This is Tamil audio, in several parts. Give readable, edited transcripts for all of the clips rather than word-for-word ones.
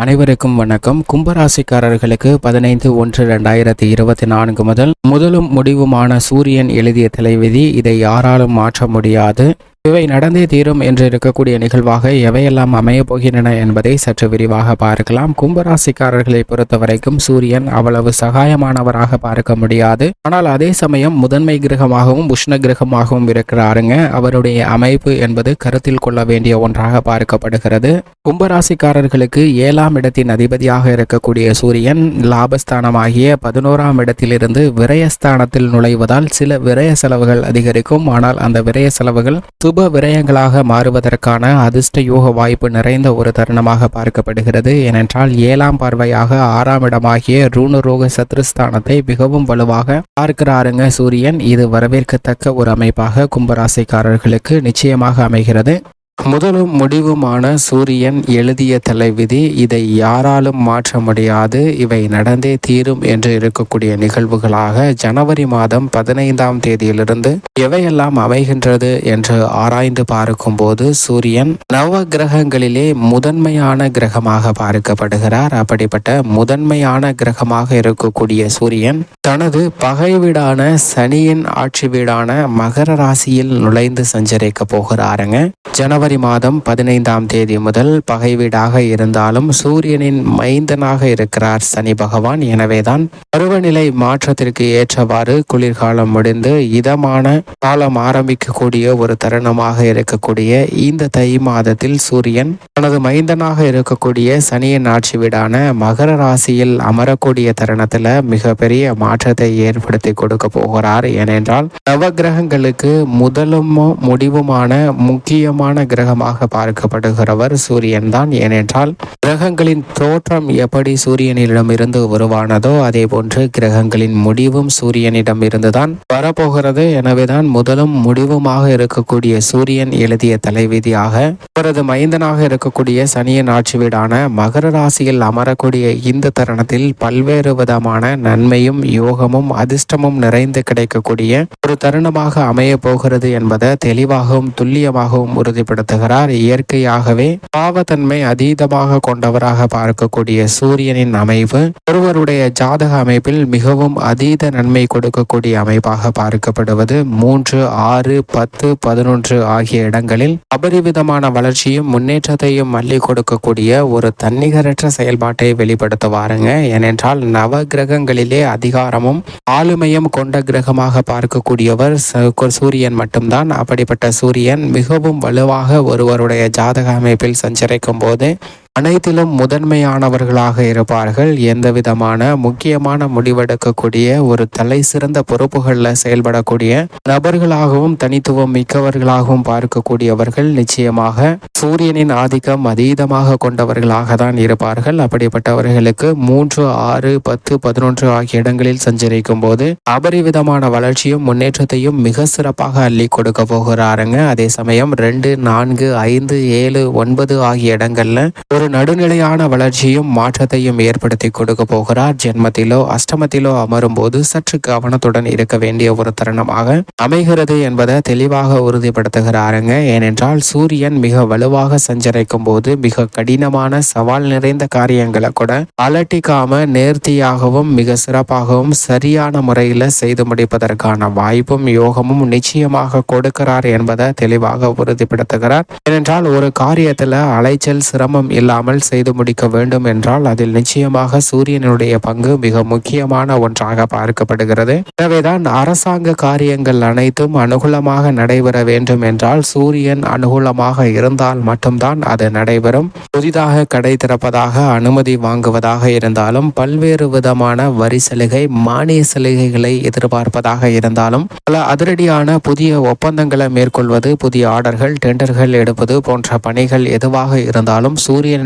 அனைவருக்கும் வணக்கம். கும்பராசிக்காரர்களுக்கு 15/1/2024 முதலும் முடிவுமான சூரியன் எழுதிய தலைவிதி. இதை யாராலும் மாற்ற முடியாது. இவை நடந்தே தீரும் என்று இருக்கக்கூடிய நிகழ்வாக எவையெல்லாம் அமையப் போகின்றன என்பதை சற்று விரிவாக பார்க்கலாம். கும்பராசிக்காரர்களை பொறுத்தவரைக்கும் சூரியன் அவ்வளவு சகாயமானவராக பார்க்க முடியாது. ஆனால் அதே சமயம் முதன்மை கிரகமாகவும் உஷ்ண கிரகமாகவும் இருக்கிறாருங்க. அவருடைய அமைப்பு என்பது கருத்தில் கொள்ள வேண்டிய ஒன்றாக பார்க்கப்படுகிறது. கும்பராசிக்காரர்களுக்கு 7ஆம் இடத்தின் அதிபதியாக இருக்கக்கூடிய சூரியன் லாபஸ்தானமாகிய 11ஆம் இடத்திலிருந்து விரயஸ்தானத்தில் நுழைவதால் சில விரய செலவுகள் அதிகரிக்கும். ஆனால் அந்த விரய செலவுகள் சுப விரயங்களாக மாறுவதற்கான அதிர்ஷ்ட யோக வாய்ப்பு நிறைந்த ஒரு தருணமாக பார்க்கப்படுகிறது. ஏனென்றால் 7ஆம் பார்வையாக 6ஆம் இடமாகிய ரூணரோக சத்ருஸ்தானத்தை மிகவும் வலுவாக பார்க்கிறாருங்க சூரியன். இது வரவேற்கத்தக்க ஒரு அமைப்பாக கும்பராசிக்காரர்களுக்கு நிச்சயமாக அமைகிறது. முதலும் முடிவுமான சூரியன் எழுதிய தலைவிதி. இதை யாராலும் மாற்ற முடியாது. இவை நடந்தே தீரும் என்று இருக்கக்கூடிய நிகழ்வுகளாக ஜனவரி மாதம் 15ஆம் தேதியிலிருந்து எவையெல்லாம் அமைகின்றது என்று ஆராய்ந்து பார்க்கும்போது சூரியன் நவ கிரகங்களிலே முதன்மையான கிரகமாக பார்க்கப்படுகிறார். அப்படிப்பட்ட முதன்மையான கிரகமாக இருக்கக்கூடிய சூரியன் தனது பகை வீடான சனியின் ஆட்சி வீடான மகர ராசியில் நுழைந்து சஞ்சரிக்க போகிறாருங்க. ஜனவரி மாதம் 15ஆம் தேதி முதல் பகை வீடாக இருந்தாலும் சூரியனின் மைந்தனாக இருக்கிறார் சனி பகவான். எனவேதான் பருவநிலை மாற்றத்திற்கு ஏற்றவாறு குளிர்காலம் முடிந்து இதமான காலம் ஆரம்பிக்கக்கூடிய ஒரு தருணமாக இருக்கக்கூடிய இந்த தை மாதத்தில் சூரியன் தனது மைந்தனாக இருக்கக்கூடிய சனியின் ஆட்சி வீடான மகர ராசியில் அமரக்கூடிய தருணத்துல மிகப்பெரிய மாற்றத்தை ஏற்படுத்தி கொடுக்க போகிறார். ஏனென்றால் நவகிரகங்களுக்கு முதலும் முடிவுமான முக்கியமான கிரகமாக பார்க்கப்படுகிறவர் சூரியன் தான். ஏனென்றால் கிரகங்களின் தோற்றம் எப்படி சூரியனிடம் இருந்து உருவானதோ அதே போன்று கிரகங்களின் முடிவும் சூரியனிடம் இருந்துதான் வரப்போகிறது. எனவேதான் முதலும் முடிவுமாக இருக்கக்கூடிய சூரியன் எழுதிய தலைவிதியாக அவரது மைந்தனாக இருக்கக்கூடிய சனியின் ஆட்சி வீடான மகர ராசியில் அமரக்கூடிய இந்த தருணத்தில் பல்வேறு விதமான நன்மையும் யோகமும் அதிர்ஷ்டமும் நிறைந்து கிடைக்கக்கூடிய ஒரு தருணமாக அமைய போகிறது என்பதை தெளிவாகவும் துல்லியமாகவும் உறுதிப்படுத்த இயற்கையாகவே பாவத்தன்மை அதீதமாக கொண்டவராக பார்க்கக்கூடிய சூரியனின் அமைப்பு ஒருவருடைய ஜாதக அமைப்பில் மிகவும் அதீத நன்மை கொடுக்கக்கூடிய அமைப்பாக பார்க்கப்படுவது 3, 6, 10, 11 ஆகிய இடங்களில் அபரிவிதமான வளர்ச்சியும் முன்னேற்றத்தையும் அள்ளி கொடுக்கக்கூடிய ஒரு தன்னிகரற்ற செயல்பாட்டை வெளிப்படுத்துவாருங்க. ஏனென்றால் நவ கிரகங்களிலே அதிகாரமும் ஆளுமையும் கொண்ட கிரகமாக பார்க்கக்கூடியவர் சூரியன் மட்டும்தான். அப்படிப்பட்ட சூரியன் மிகவும் வலுவாக ஒருவருடைய ஜாதக அமைப்பில் சஞ்சரிக்கும் போது அனைத்திலும் முதன்மையானவர்களாக இருப்பார்கள். எந்த விதமான முக்கியமான முடிவெடுக்கக்கூடிய ஒரு தலை சிறந்த பொறுப்புகளில் செயல்படக்கூடிய நபர்களாகவும் தனித்துவம் மிக்கவர்களாகவும் பார்க்கக்கூடியவர்கள் நிச்சயமாக சூரியனின் ஆதிக்கம் அதீதமாக கொண்டவர்களாக தான் இருப்பார்கள். அப்படிப்பட்டவர்களுக்கு 3, 6, 10, 11 ஆகிய இடங்களில் சஞ்சரிக்கும் போது அபரிவிதமான வளர்ச்சியும் முன்னேற்றத்தையும் மிக சிறப்பாக அள்ளி கொடுக்க போகிறாருங்க. அதே சமயம் 2, 4, 5, 7, 9 ஆகிய இடங்கள்ல ஒரு நடுநிலையான வளர்ச்சியும் மாற்றத்தையும் ஏற்படுத்தி கொடுக்க போகிறார். ஜென்மத்திலோ அஷ்டமத்திலோ அமரும் போது சற்று கவனத்துடன் இருக்க வேண்டிய ஒரு தருணமாக அமைகிறது என்பதை தெளிவாக உறுதிப்படுத்துகிறாருங்க. ஏனென்றால் சூரியன் மிக வலுவாக சஞ்சரிக்கும் போது மிக கடினமான சவால் நிறைந்த காரியங்களை கூட அலட்டிக்காம நேர்த்தியாகவும் மிக சிறப்பாகவும் சரியான முறையில் செய்து முடிப்பதற்கான வாய்ப்பும் யோகமும் நிச்சயமாக கொடுக்கிறார் என்பதை தெளிவாக உறுதிப்படுத்துகிறார். ஏனென்றால் ஒரு காரியத்துல அலைச்சல் சிரமம் இல்லாமல் செய்து முடிக்க வேண்டும் என்றால் அதில் நிச்சயமாக சூரியனுடைய பங்கு மிக முக்கியமான ஒன்றாக பார்க்கப்படுகிறது. எனவேதான் அரசாங்க காரியங்கள் அனைத்தும் அனுகூலமாக நடைபெற வேண்டும் என்றால் சூரியன் அனுகூலமாக இருந்தால் மட்டும்தான் அது நடைபெறும். புதிதாக கடை திறப்பதாக அனுமதி வாங்குவதாக இருந்தாலும் பல்வேறு விதமான வரி சலுகை மானிய சலுகைகளை எதிர்பார்ப்பதாக இருந்தாலும் பல அதிரடியான புதிய ஒப்பந்தங்களை மேற்கொள்வது புதிய ஆர்டர்கள் டெண்டர்கள் எடுப்பது போன்ற பணிகள் எதுவாக இருந்தாலும் சூரியனுடைய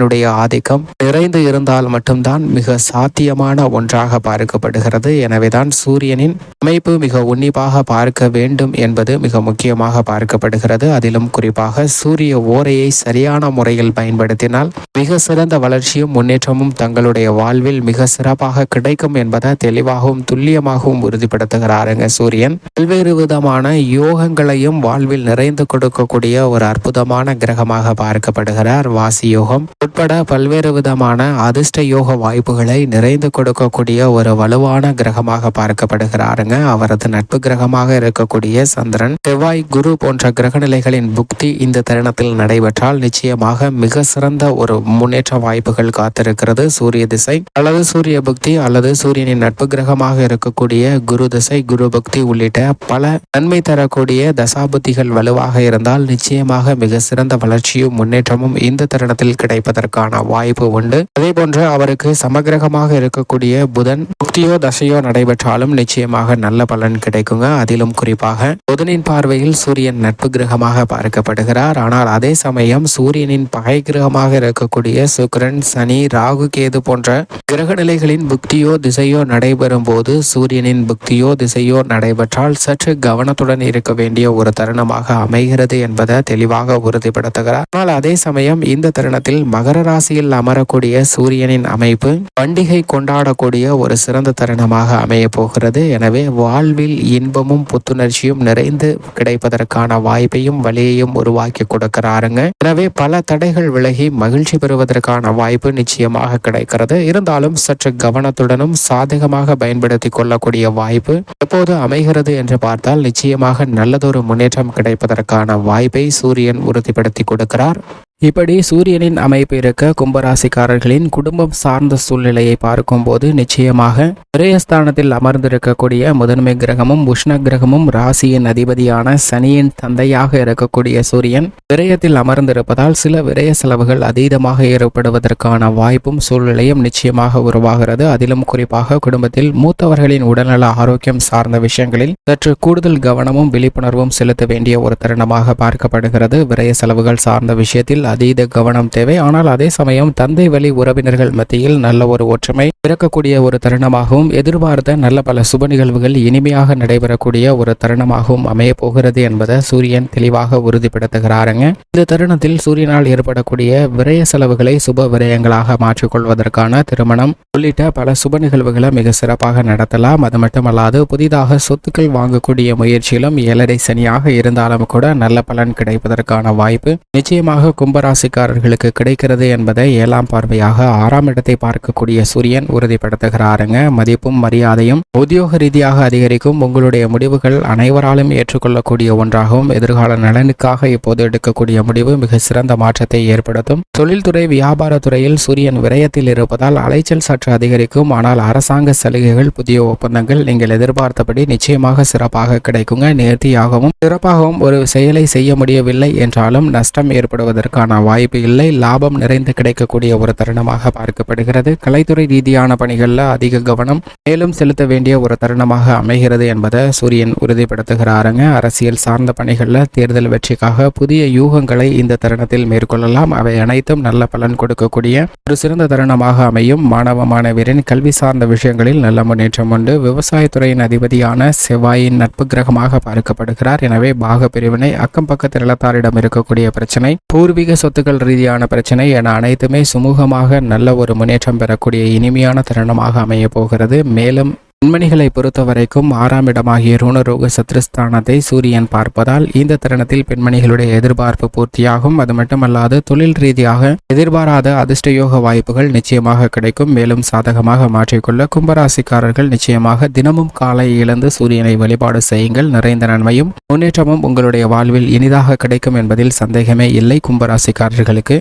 ஆதிக்கம் நிறைந்து இருந்தால் மட்டும்தான் மிக சாத்தியமான ஒன்றாக பார்க்கப்படுகிறது. எனவேதான் சூரியனின் அமைப்பு மிக உன்னிப்பாக பார்க்க வேண்டும் என்பது மிக முக்கியமாக பார்க்கப்படுகிறது. அதிலும் குறிப்பாக சூரிய ஓரையை சரியான முறையில் பயன்படுத்தினால் மிக சிறந்த வளர்ச்சியும் முன்னேற்றமும் தங்களுடைய வாழ்வில் மிக சிறப்பாக கிடைக்கும் என்பதை தெளிவாகவும் துல்லியமாகவும் உறுதிப்படுத்துகிறாருங்க சூரியன். பல்வேறு விதமான யோகங்களையும் வாழ்வில் நிறைந்து கொடுக்கக்கூடிய ஒரு அற்புதமான கிரகமாக பார்க்கப்படுகிறார். வாசி யோகம், உட்பட பல்வேறு விதமான அதிர்ஷ்ட யோக வாய்ப்புகளை நிறைந்து கொடுக்கக்கூடிய ஒரு வலுவான கிரகமாக பார்க்கப்படுகிறாருங்க. அவரது நட்பு கிரகமாக இருக்கக்கூடிய சந்திரன், செவ்வாய், குரு போன்ற கிரகநிலைகளின் புக்தி இந்த தருணத்தில் நடைபெற்றால் நிச்சயமாக மிக சிறந்த ஒரு முன்னேற்ற வாய்ப்புகள் காத்திருக்கிறது. சூரிய திசை அல்லது சூரிய புக்தி அல்லது சூரியனின் நட்பு கிரகமாக இருக்கக்கூடிய குரு திசை, குரு புக்தி உள்ளிட்ட பல நன்மை தரக்கூடிய தசாபுத்திகள் வலுவாக இருந்தால் நிச்சயமாக மிக சிறந்த வளர்ச்சியும் முன்னேற்றமும் இந்த தருணத்தில் கிடைப்பதற்கான வாய்ப்பு உண்டு. அதே போன்று அவருக்கு சமகிரகமாக இருக்கக்கூடிய புதன் புக்தியோ தசையோ நடைபெற்றாலும் நிச்சயமாக நல்ல பலன் கிடைக்குங்க. அதிலும் குறிப்பாக புதனின் பார்வையில் சூரியன் நட்பு கிரகமாக பார்க்கப்படுகிறார். ஆனால் அதே சமயம் சூரியனின் பகை கிரகமாக இருக்கக்கூடிய சுக்கிரன், சனி, ராகு, கேது போன்ற கிரக நிலைகளின் புக்தியோ திசையோ நடைபெறும் போது சூரியனின் புக்தியோ திசையோ நடைபெற்றால் சற்று கவனத்துடன் இருக்க வேண்டிய ஒரு தருணமாக அமைகிறது என்பதை தெளிவாக உறுதிப்படுத்துகிறார். ஆனால் அதே சமயம் இந்த தருணத்தில் மகர ராசியில் அமரக்கூடிய சூரியனின் அமைப்பு பண்டிகை கொண்டாடக்கூடிய ஒரு சிறந்த தருணமாக அமைய போகிறது. எனவே வாழ்வில் இன்பமும் புத்துணர்ச்சியும் நிறைந்து கிடைப்பதற்கான வாய்ப்பையும் வழியையும் உருவாக்கி கொடுக்கிறாருங்க. எனவே பல தடைகள் விலகி மகிழ்ச்சி பெறுவதற்கான வாய்ப்பு நிச்சயமாக கிடைக்கிறது. இருந்தாலும் சற்று கவனத்துடனும் சாதகமாக பயன்படுத்தி கொள்ளக்கூடிய வாய்ப்பு எப்போது அமைகிறது என்று பார்த்தால் நிச்சயமாக நல்லதொரு முன்னேற்றம் கிடைப்பதற்கான வாய்ப்பை சூரியன் உறுதிப்படுத்தி கொடுக்கிறார். இப்படி சூரியனின் அமைப்பு இருக்க கும்பராசிக்காரர்களின் குடும்பம் சார்ந்த சூழ்நிலையை பார்க்கும்போது நிச்சயமாக விரயஸ்தானத்தில் அமர்ந்திருக்கக்கூடிய முதன்மை கிரகமும் உஷ்ண கிரகமும் ராசியின் அதிபதியான சனியின் தந்தையாக இருக்கக்கூடிய சூரியன் விரயத்தில் அமர்ந்திருப்பதால் சில விரய செலவுகள் அதீதமாக ஏற்படுவதற்கான வாய்ப்பும் சூழ்நிலையும் நிச்சயமாக உருவாகிறது. அதிலும் குறிப்பாக குடும்பத்தில் மூத்தவர்களின் உடல்நல ஆரோக்கியம் சார்ந்த விஷயங்களில் சற்று கூடுதல் கவனமும் விழிப்புணர்வும் செலுத்த வேண்டிய ஒரு தருணமாக பார்க்கப்படுகிறது. விரய செலவுகள் சார்ந்த விஷயத்தில் அதீத கவனம் தேவை. ஆனால் அதே சமயம் தந்தை வழி உறவினர்கள் மத்தியில் நல்ல ஒரு ஒற்றுமை பிறக்கக்கூடிய ஒரு தருணமாகவும் எதிர்பார்த்த நல்ல பல சுப நிகழ்வுகள் இனிமையாக நடைபெறக்கூடிய ஒரு தருணமாகவும் அமைய போகிறது என்பதை சூரியன் தெளிவாக உறுதிப்படுத்துகிறாருங்க. இந்த தருணத்தில் சூரியனால் ஏற்படக்கூடிய விரய செலவுகளை சுப விரயங்களாக மாற்றிக்கொள்வதற்கான திருமணம் உள்ளிட்ட பல சுப நிகழ்வுகளை மிக சிறப்பாக நடத்தலாம். அது மட்டுமல்லாது புதிதாக சொத்துக்கள் வாங்கக்கூடிய முயற்சியிலும் 7.5 சனியாக இருந்தாலும் கூட நல்ல பலன் கிடைப்பதற்கான வாய்ப்பு நிச்சயமாக கும்பராசிக்காரர்களுக்கு கிடைக்கிறது என்பதை 7ஆம் பார்வையாக 6ஆம் இடத்தை பார்க்கக்கூடிய சூரியன் உறுதிப்படுத்துகிறாருங்க. மதிப்பும் மரியாதையும் உத்தியோக ரீதியாக அதிகரிக்கும். உங்களுடைய முடிவுகள் அனைவராலும் ஏற்றுக்கொள்ளக்கூடிய ஒன்றாகவும் எதிர்கால நலனுக்காக இப்போது எடுக்கக்கூடிய முடிவு மிக சிறந்த மாற்றத்தை ஏற்படுத்தும். தொழில்துறை வியாபாரத்துறையில் சூரியன் விரயத்தில் இருப்பதால் அலைச்சல் சற்று அதிகரிக்கும். ஆனால் அரசாங்க சலுகைகள் புதிய ஒப்பந்தங்கள் நீங்கள் எதிர்பார்த்தபடி நிச்சயமாக சிறப்பாக கிடைக்குங்க. நேர்த்தியாகவும் சிறப்பாகவும் ஒரு செயலை செய்ய முடியவில்லை என்றாலும் நஷ்டம் ஏற்படுவதற்கான வாய்ப்பு இல்லை. லாபம் நிறைந்து கிடைக்கக்கூடிய ஒரு தருணமாக பார்க்கப்படுகிறது. கலைத்துறை ரீதியான பணிகளில் அதிக கவனம் மேலும் செலுத்த வேண்டிய ஒரு தருணமாக அமைகிறது என்பதை சூரியன் உறுதிப்படுத்துகிறாருங்க. அரசியல் சார்ந்த பணிகளில் தேர்தல் வெற்றிக்காக புதிய யூகங்களை இந்த தருணத்தில் மேற்கொள்ளலாம். அவை அனைத்தும் நல்ல பலன் கொடுக்கக்கூடிய ஒரு சிறந்த தருணமாக அமையும். மாணவ மாணவியரின் கல்வி சார்ந்த விஷயங்களில் நல்ல முன்னேற்றம் உண்டு. விவசாயத்துறையின் அதிபதியான செவ்வாயின் நட்பு கிரகமாக பார்க்கப்படுகிறார். எனவே பாக பிரிவினை, அக்கம் பக்கத்து நிலத்தாரிடம் இருக்கக்கூடிய பிரச்சனை, பூர்வீக சொத்துக்கள் ரீதியான பிரச்சனை என அனைத்துமே சுமூகமாக நல்ல ஒரு முன்னேற்றம் பெறக்கூடிய இனிமையான தருணமாக அமைய போகிறது. மேலும் பெண்மணிகளை பொறுத்த வரைக்கும் 6ஆம் இடமாகிய ருணரோக சத்ருஸ்தானத்தை சூரியன் பார்ப்பதால் இந்த தருணத்தில் பெண்மணிகளுடைய எதிர்பார்ப்பு பூர்த்தியாகும். அது மட்டுமல்லாது தொழில் ரீதியாக எதிர்பாராத அதிர்ஷ்டயோக வாய்ப்புகள் நிச்சயமாக கிடைக்கும். மேலும் சாதகமாக மாற்றிக்கொள்ள கும்பராசிக்காரர்கள் நிச்சயமாக தினமும் காலை இழந்து சூரியனை வழிபாடு செய்யுங்கள். நிறைந்த நன்மையும் முன்னேற்றமும் உங்களுடைய வாழ்வில் இனிதாக கிடைக்கும் என்பதில் சந்தேகமே இல்லை கும்பராசிக்காரர்களுக்கு.